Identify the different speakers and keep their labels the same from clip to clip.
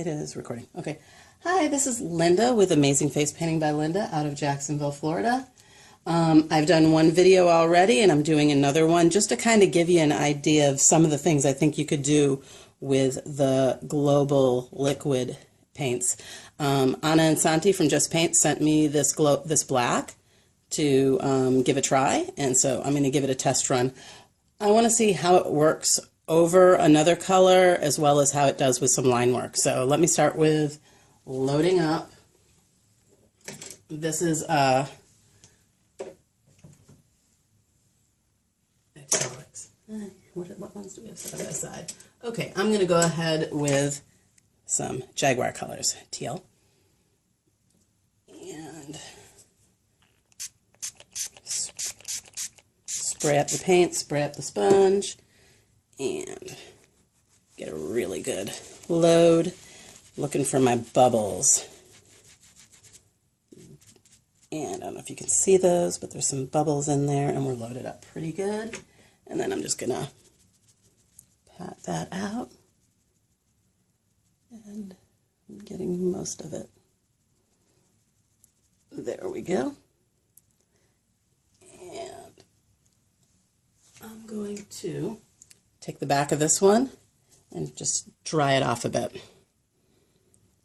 Speaker 1: is recording. Okay. Hi, this is Linda with Amazing Face Painting by Linda out of Jacksonville, Florida. I've done one video already and I'm doing another one just to kind of give you an idea of some of the things I think you could do with the global liquid paints. Anna Insanti from Just Paint sent me this black to give a try, and so I'm going to give it a test run. I want to see how it works over another color as well as how it does with some line work. So let me start with loading up. This is acrylics. What ones do we have side by side? Okay, I'm going to go ahead with some Jaguar colors, teal. And spray up the paint, spray up the sponge, and get a really good load. Looking for my bubbles. And I don't know if you can see those, but there's some bubbles in there, and we're loaded up pretty good. And then I'm just going to pat that out. And I'm getting most of it. There we go. And I'm going to take the back of this one and just dry it off a bit.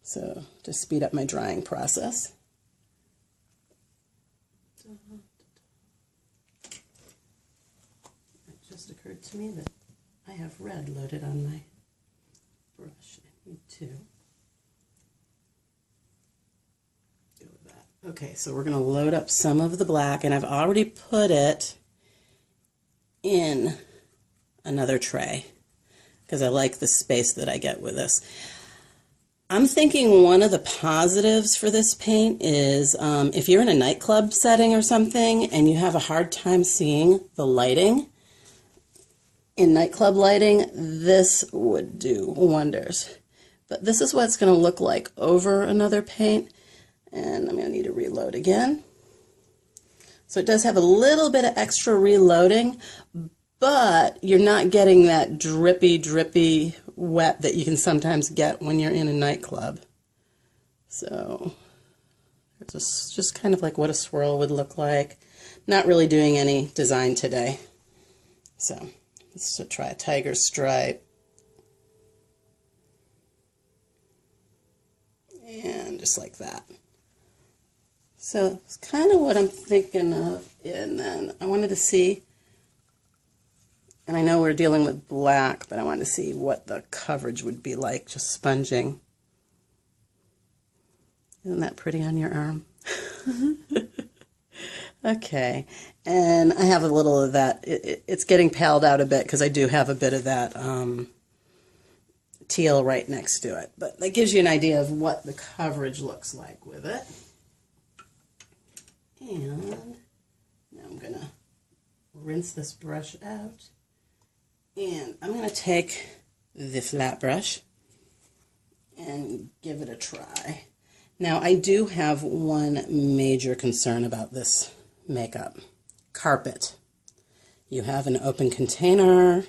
Speaker 1: So to speed up my drying process. It just occurred to me that I have red loaded on my brush. I need to go with that. Okay, so we're going to load up some of the black, and I've already put it in another tray because I like the space that I get with this. I'm thinking one of the positives for this paint is if you're in a nightclub setting or something and you have a hard time seeing the lighting, in nightclub lighting, this would do wonders. But this is what it's going to look like over another paint, and I'm going to need to reload again. So it does have a little bit of extra reloading, but you're not getting that drippy wet that you can sometimes get when you're in a nightclub. So it's just kind of like what a swirl would look like. Not really doing any design today. So let's try a tiger stripe. And just like that. So it's kind of what I'm thinking of. And then I wanted to see, and I know we're dealing with black, but I wanted to see what the coverage would be like just sponging. Isn't that pretty on your arm? Okay, and I have a little of that. It's getting paled out a bit because I do have a bit of that teal right next to it. But that gives you an idea of what the coverage looks like with it. And now I'm going to rinse this brush out. And I'm going to take the flat brush and give it a try. Now, I do have one major concern about this makeup. Carpet. You have an open container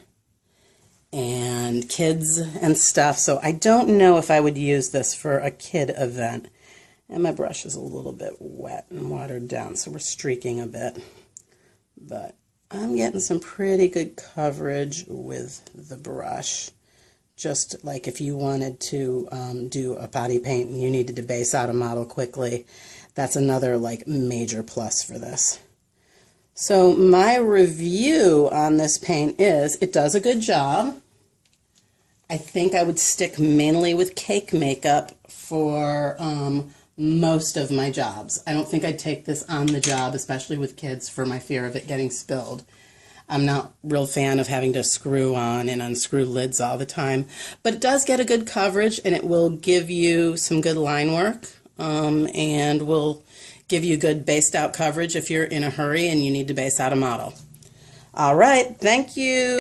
Speaker 1: and kids and stuff, so I don't know if I would use this for a kid event. And my brush is a little bit wet and watered down, so we're streaking a bit. But I'm getting some pretty good coverage with the brush. Just like if you wanted to do a body paint and you needed to base out a model quickly, that's another like major plus for this. So my review on this paint is it does a good job. I think I would stick mainly with cake makeup for most of my jobs. I don't think I'd take this on the job, especially with kids, for my fear of it getting spilled. I'm not a real fan of having to screw on and unscrew lids all the time, but it does get a good coverage, and it will give you some good line work, and will give you good based out coverage if you're in a hurry and you need to base out a model. All right, thank you.